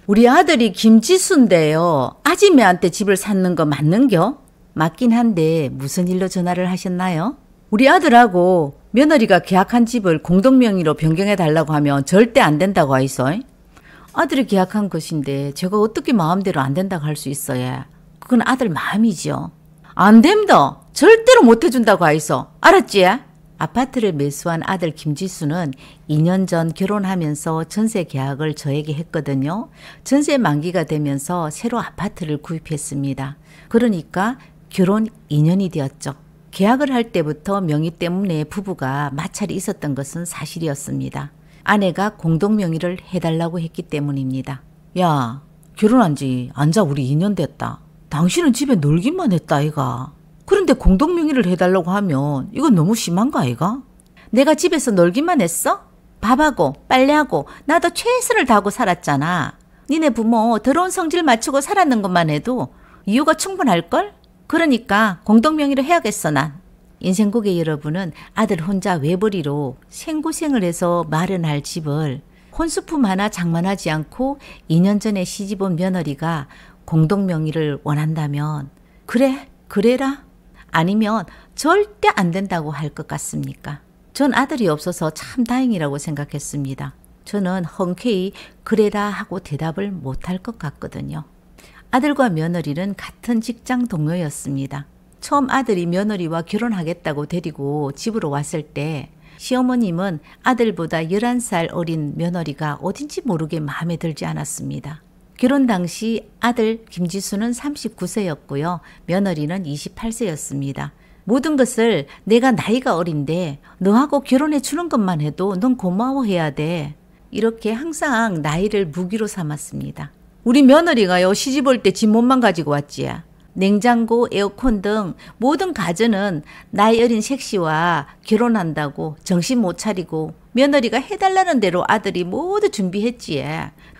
우리 아들이 김지수인데요. 아지매한테 집을 샀는 거 맞는겨? 맞긴 한데 무슨 일로 전화를 하셨나요? 우리 아들하고 며느리가 계약한 집을 공동명의로 변경해 달라고 하면 절대 안 된다고 하이소. 아들이 계약한 것인데 제가 어떻게 마음대로 안 된다고 할 수 있어요? 그건 아들 마음이죠. 안 됩니다. 절대로 못 해준다고 하이소. 알았지? 아파트를 매수한 아들 김지수는 2년 전 결혼하면서 전세 계약을 저에게 했거든요. 전세 만기가 되면서 새로 아파트를 구입했습니다. 그러니까 결혼 2년이 되었죠. 계약을 할 때부터 명의 때문에 부부가 마찰이 있었던 것은 사실이었습니다. 아내가 공동명의를 해달라고 했기 때문입니다. 야, 결혼한 지 안자 우리 2년 됐다. 당신은 집에 놀기만 했다 아이가. 그런데 공동명의를 해달라고 하면 이건 너무 심한 거 아이가? 내가 집에서 놀기만 했어? 밥하고 빨래하고 나도 최선을 다하고 살았잖아. 니네 부모 더러운 성질 맞추고 살았는 것만 해도 이유가 충분할걸? 그러니까 공동명의를 해야겠어 난. 인생고객 여러분은 아들 혼자 외벌이로 생고생을 해서 마련할 집을 혼수품 하나 장만하지 않고 2년 전에 시집온 며느리가 공동명의를 원한다면 그래, 그래라. 아니면 절대 안 된다고 할 것 같습니까? 전 아들이 없어서 참 다행이라고 생각했습니다. 저는 흔쾌히 그래라 하고 대답을 못할 것 같거든요. 아들과 며느리는 같은 직장 동료였습니다. 처음 아들이 며느리와 결혼하겠다고 데리고 집으로 왔을 때 시어머님은 아들보다 11살 어린 며느리가 어딘지 모르게 마음에 들지 않았습니다. 결혼 당시 아들 김지수는 39세였고요. 며느리는 28세였습니다. 모든 것을 내가 나이가 어린데 너하고 결혼해 주는 것만 해도 넌 고마워해야 돼. 이렇게 항상 나이를 무기로 삼았습니다. 우리 며느리가요 시집 올 때 집 몸만 가지고 왔지. 냉장고, 에어컨 등 모든 가전은 나이 어린 색시와 결혼한다고 정신 못 차리고 며느리가 해달라는 대로 아들이 모두 준비했지.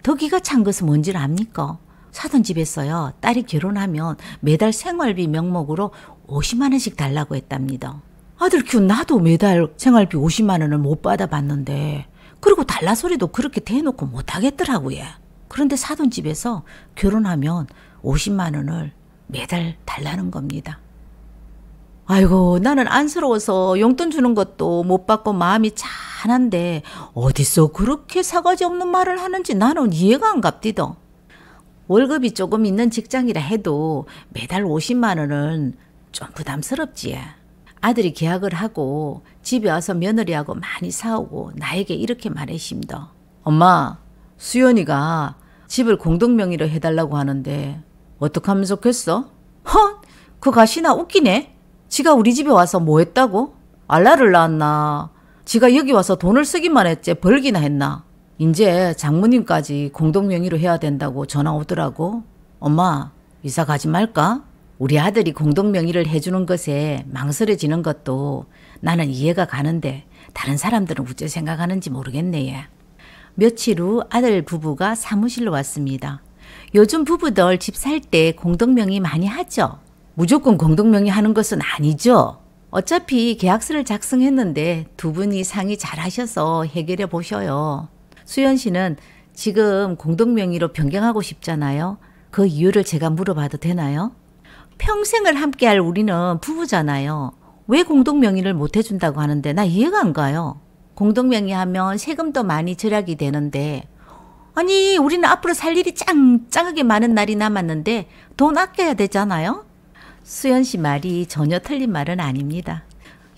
더 기가 찬 것은 뭔지 압니까? 사돈 집에서요 딸이 결혼하면 매달 생활비 명목으로 50만 원씩 달라고 했답니다. 아들 키운 나도 매달 생활비 50만 원을 못 받아봤는데 그리고 달라 소리도 그렇게 대놓고 못 하겠더라고요. 그런데 사돈 집에서 결혼하면 50만 원을 매달 달라는 겁니다. 아이고 나는 안쓰러워서 용돈 주는 것도 못 받고 마음이 찬한데 어디서 그렇게 사가지 없는 말을 하는지 나는 이해가 안 갑디다. 월급이 조금 있는 직장이라 해도 매달 50만 원은 좀 부담스럽지. 아들이 계약을 하고 집에 와서 며느리하고 많이 싸우고 나에게 이렇게 말했습니다. 엄마, 수연이가 집을 공동명의로 해달라고 하는데 어떡하면 좋겠어? 그 가시나 웃기네. 지가 우리 집에 와서 뭐 했다고? 알라를 낳았나? 지가 여기 와서 돈을 쓰기만 했지 벌기나 했나? 이제 장모님까지 공동명의로 해야 된다고 전화 오더라고. 엄마, 이사 가지 말까? 우리 아들이 공동명의를 해주는 것에 망설여지는 것도 나는 이해가 가는데 다른 사람들은 어째 생각하는지 모르겠네. 얘. 며칠 후 아들 부부가 사무실로 왔습니다. 요즘 부부들 집 살 때 공동명의 많이 하죠? 무조건 공동명의 하는 것은 아니죠. 어차피 계약서를 작성했는데 두 분이 상의 잘 하셔서 해결해 보셔요. 수연 씨는 지금 공동명의로 변경하고 싶잖아요. 그 이유를 제가 물어봐도 되나요? 평생을 함께할 우리는 부부잖아요. 왜 공동명의를 못 해준다고 하는데 나 이해가 안 가요. 공동명의 하면 세금도 많이 절약이 되는데 아니 우리는 앞으로 살 일이 짱짱하게 많은 날이 남았는데 돈 아껴야 되잖아요. 수연 씨 말이 전혀 틀린 말은 아닙니다.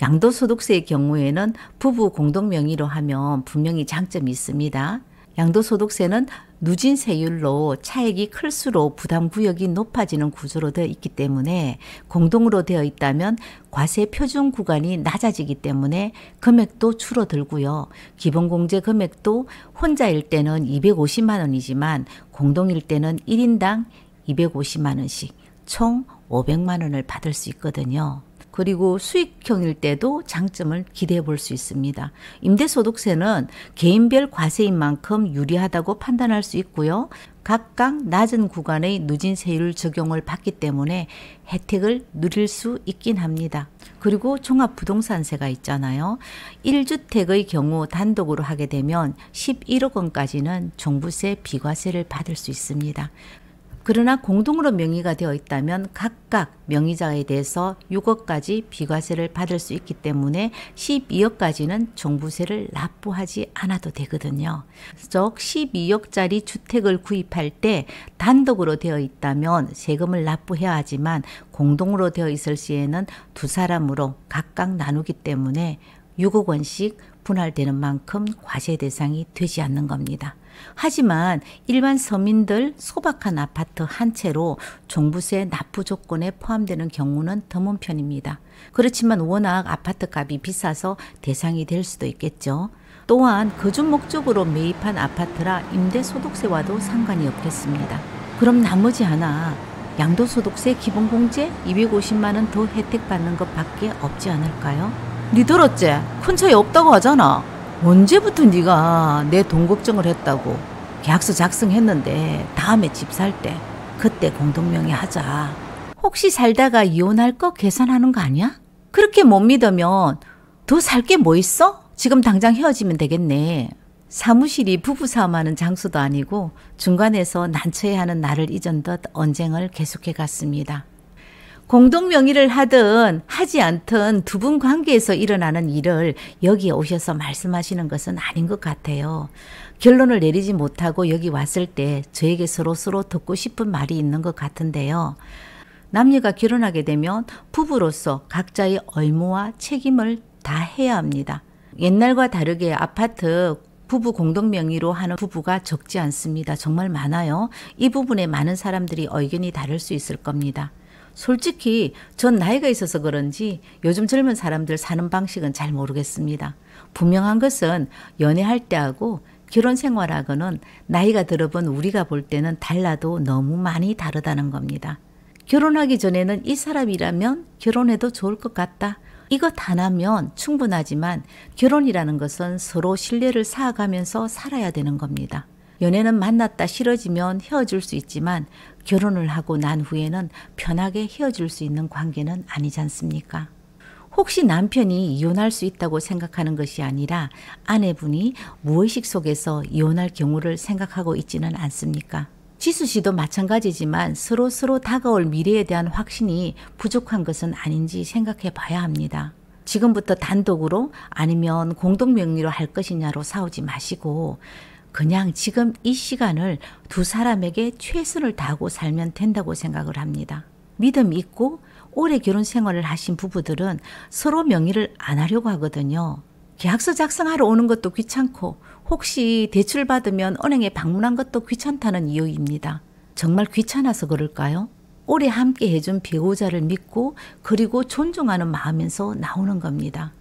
양도소득세의 경우에는 부부 공동명의로 하면 분명히 장점이 있습니다. 양도소득세는 누진세율로 차액이 클수록 부담구역이 높아지는 구조로 되어 있기 때문에 공동으로 되어 있다면 과세 표준 구간이 낮아지기 때문에 금액도 줄어들고요. 기본공제 금액도 혼자일 때는 250만 원이지만 공동일 때는 1인당 250만 원씩 총 500만 원을 받을 수 있거든요. 그리고 수익형일 때도 장점을 기대해 볼 수 있습니다. 임대소득세는 개인별 과세인 만큼 유리하다고 판단할 수 있고요. 각각 낮은 구간의 누진세율 적용을 받기 때문에 혜택을 누릴 수 있긴 합니다. 그리고 종합부동산세가 있잖아요. 1주택의 경우 단독으로 하게 되면 11억 원까지는 종부세 비과세를 받을 수 있습니다. 그러나 공동으로 명의가 되어 있다면 각각 명의자에 대해서 6억까지 비과세를 받을 수 있기 때문에 12억까지는 종부세를 납부하지 않아도 되거든요. 즉 12억짜리 주택을 구입할 때 단독으로 되어 있다면 세금을 납부해야 하지만 공동으로 되어 있을 시에는 두 사람으로 각각 나누기 때문에 6억 원씩 분할되는 만큼 과세 대상이 되지 않는 겁니다. 하지만 일반 서민들 소박한 아파트 한 채로 종부세 납부 조건에 포함되는 경우는 드문 편입니다. 그렇지만 워낙 아파트 값이 비싸서 대상이 될 수도 있겠죠. 또한 거주 목적으로 매입한 아파트라 임대소득세와도 상관이 없겠습니다. 그럼 나머지 하나 양도소득세 기본공제 250만 원 더 혜택 받는 것밖에 없지 않을까요? 니 들었지? 큰 차이 없다고 하잖아. 언제부터 네가 내 돈 걱정을 했다고. 계약서 작성했는데 다음에 집 살 때 그때 공동명의 하자. 혹시 살다가 이혼할 거 계산하는 거 아니야? 그렇게 못 믿으면 더 살 게 뭐 있어? 지금 당장 헤어지면 되겠네. 사무실이 부부싸움하는 장소도 아니고 중간에서 난처해하는 나를 잊은 듯 언쟁을 계속해 갔습니다. 공동명의를 하든 하지 않든 두 분 관계에서 일어나는 일을 여기에 오셔서 말씀하시는 것은 아닌 것 같아요. 결론을 내리지 못하고 여기 왔을 때 저에게 서로 듣고 싶은 말이 있는 것 같은데요. 남녀가 결혼하게 되면 부부로서 각자의 의무와 책임을 다 해야 합니다. 옛날과 다르게 아파트 부부 공동명의로 하는 부부가 적지 않습니다. 정말 많아요. 이 부분에 많은 사람들이 의견이 다를 수 있을 겁니다. 솔직히 전 나이가 있어서 그런지 요즘 젊은 사람들 사는 방식은 잘 모르겠습니다. 분명한 것은 연애할 때하고 결혼 생활하고는 나이가 들어본 우리가 볼 때는 달라도 너무 많이 다르다는 겁니다. 결혼하기 전에는 이 사람이라면 결혼해도 좋을 것 같다. 이것 하나면 충분하지만 결혼이라는 것은 서로 신뢰를 쌓아가면서 살아야 되는 겁니다. 연애는 만났다 싫어지면 헤어질 수 있지만 결혼을 하고 난 후에는 편하게 헤어질 수 있는 관계는 아니지 않습니까? 혹시 남편이 이혼할 수 있다고 생각하는 것이 아니라 아내분이 무의식 속에서 이혼할 경우를 생각하고 있지는 않습니까? 지수 씨도 마찬가지지만 서로 다가올 미래에 대한 확신이 부족한 것은 아닌지 생각해 봐야 합니다. 지금부터 단독으로 아니면 공동명의로 할 것이냐로 싸우지 마시고 그냥 지금 이 시간을 두 사람에게 최선을 다하고 살면 된다고 생각을 합니다. 믿음 있고 오래 결혼 생활을 하신 부부들은 서로 명의를 안 하려고 하거든요. 계약서 작성하러 오는 것도 귀찮고 혹시 대출 받으면 은행에 방문한 것도 귀찮다는 이유입니다. 정말 귀찮아서 그럴까요? 오래 함께 해준 배우자를 믿고 그리고 존중하는 마음에서 나오는 겁니다.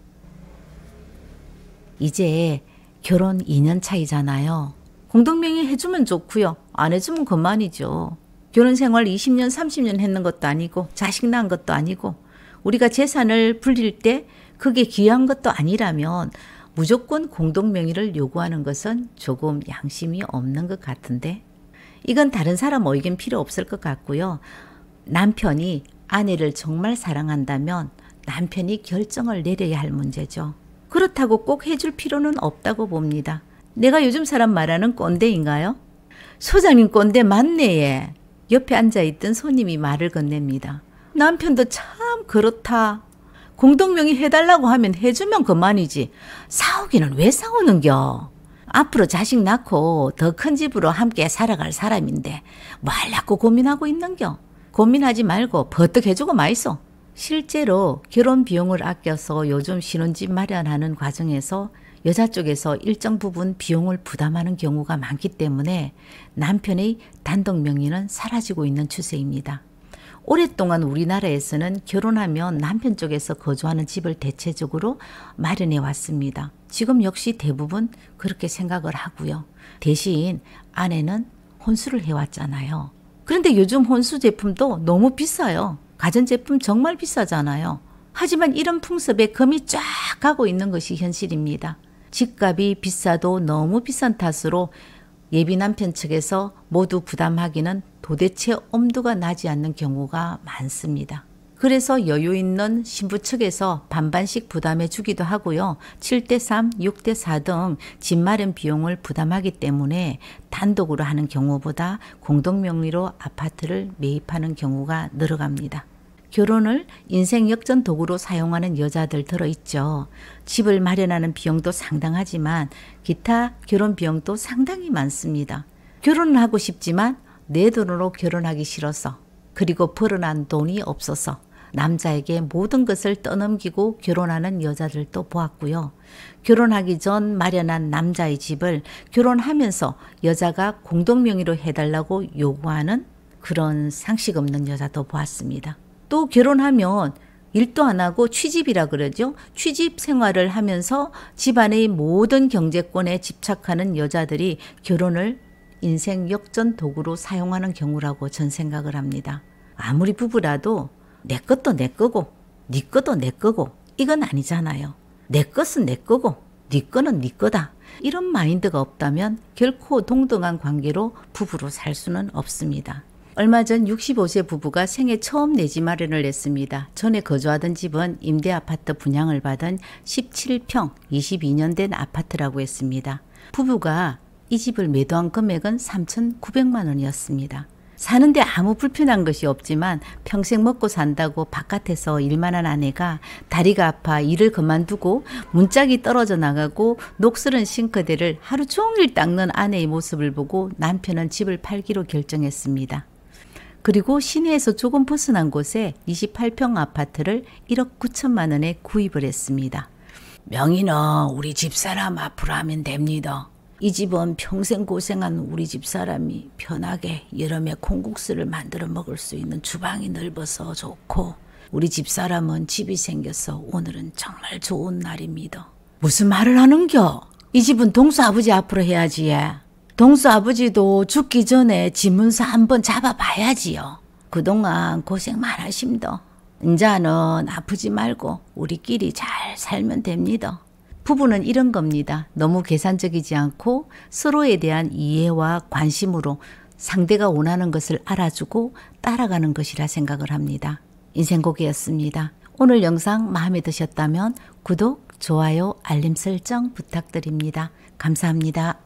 이제 결혼 2년 차이잖아요. 공동명의 해주면 좋고요. 안 해주면 그만이죠. 결혼 생활 20년, 30년 했는 것도 아니고 자식 낳은 것도 아니고 우리가 재산을 불릴 때 그게 귀한 것도 아니라면 무조건 공동명의를 요구하는 것은 조금 양심이 없는 것 같은데 이건 다른 사람 의견 필요 없을 것 같고요. 남편이 아내를 정말 사랑한다면 남편이 결정을 내려야 할 문제죠. 그렇다고 꼭 해줄 필요는 없다고 봅니다. 내가 요즘 사람 말하는 꼰대인가요? 소장님 꼰대 맞네 얘. 옆에 앉아있던 손님이 말을 건넵니다. 남편도 참 그렇다. 공동명의 해달라고 하면 해주면 그만이지. 싸우기는 왜 싸우는겨? 앞으로 자식 낳고 더 큰 집으로 함께 살아갈 사람인데 뭐 하려고 고민하고 있는겨? 고민하지 말고 버뜩 해주고 마이소. 실제로 결혼 비용을 아껴서 요즘 신혼집 마련하는 과정에서 여자 쪽에서 일정 부분 비용을 부담하는 경우가 많기 때문에 남편의 단독 명의는 사라지고 있는 추세입니다. 오랫동안 우리나라에서는 결혼하면 남편 쪽에서 거주하는 집을 대체적으로 마련해 왔습니다. 지금 역시 대부분 그렇게 생각을 하고요. 대신 아내는 혼수를 해왔잖아요. 그런데 요즘 혼수 제품도 너무 비싸요. 가전제품 정말 비싸잖아요. 하지만 이런 풍습에 금이 쫙 가고 있는 것이 현실입니다. 집값이 비싸도 너무 비싼 탓으로 예비 남편 측에서 모두 부담하기는 도대체 엄두가 나지 않는 경우가 많습니다. 그래서 여유 있는 신부 측에서 반반씩 부담해 주기도 하고요. 7대3, 6대4 등 집 마련 비용을 부담하기 때문에 단독으로 하는 경우보다 공동명의로 아파트를 매입하는 경우가 늘어갑니다. 결혼을 인생 역전 도구로 사용하는 여자들 들어있죠. 집을 마련하는 비용도 상당하지만 기타 결혼 비용도 상당히 많습니다. 결혼을 하고 싶지만 내 돈으로 결혼하기 싫어서, 그리고 벌어난 돈이 없어서 남자에게 모든 것을 떠넘기고 결혼하는 여자들도 보았고요. 결혼하기 전 마련한 남자의 집을 결혼하면서 여자가 공동명의로 해달라고 요구하는 그런 상식 없는 여자도 보았습니다. 또 결혼하면 일도 안 하고 취집이라 그러죠. 취집 생활을 하면서 집안의 모든 경제권에 집착하는 여자들이 결혼을 인생 역전 도구로 사용하는 경우라고 전 생각을 합니다. 아무리 부부라도 내 것도 내 거고 네 것도 내 거고 이건 아니잖아요. 내 것은 내 거고 네 거는 네 거다. 이런 마인드가 없다면 결코 동등한 관계로 부부로 살 수는 없습니다. 얼마 전 65세 부부가 생애 처음 내 집 마련을 했습니다. 전에 거주하던 집은 임대아파트 분양을 받은 17평 22년 된 아파트라고 했습니다. 부부가 이 집을 매도한 금액은 3,900만 원이었습니다. 사는데 아무 불편한 것이 없지만 평생 먹고 산다고 바깥에서 일만 한 아내가 다리가 아파 일을 그만두고 문짝이 떨어져 나가고 녹슬은 싱크대를 하루 종일 닦는 아내의 모습을 보고 남편은 집을 팔기로 결정했습니다. 그리고 시내에서 조금 벗어난 곳에 28평 아파트를 1억 9천만 원에 구입을 했습니다. 명의는 우리 집사람 앞으로 하면 됩니다. 이 집은 평생 고생한 우리 집사람이 편하게 여름에 콩국수를 만들어 먹을 수 있는 주방이 넓어서 좋고, 우리 집사람은 집이 생겨서 오늘은 정말 좋은 날입니다. 무슨 말을 하는겨? 이 집은 동수 아버지 앞으로 해야지. 동수 아버지도 죽기 전에 지문서 한번 잡아봐야지요. 그동안 고생 많으십니다. 인자는 아프지 말고 우리끼리 잘 살면 됩니다. 부부는 이런 겁니다. 너무 계산적이지 않고 서로에 대한 이해와 관심으로 상대가 원하는 것을 알아주고 따라가는 것이라 생각을 합니다. 인생고개였습니다. 오늘 영상 마음에 드셨다면 구독, 좋아요, 알림 설정 부탁드립니다. 감사합니다.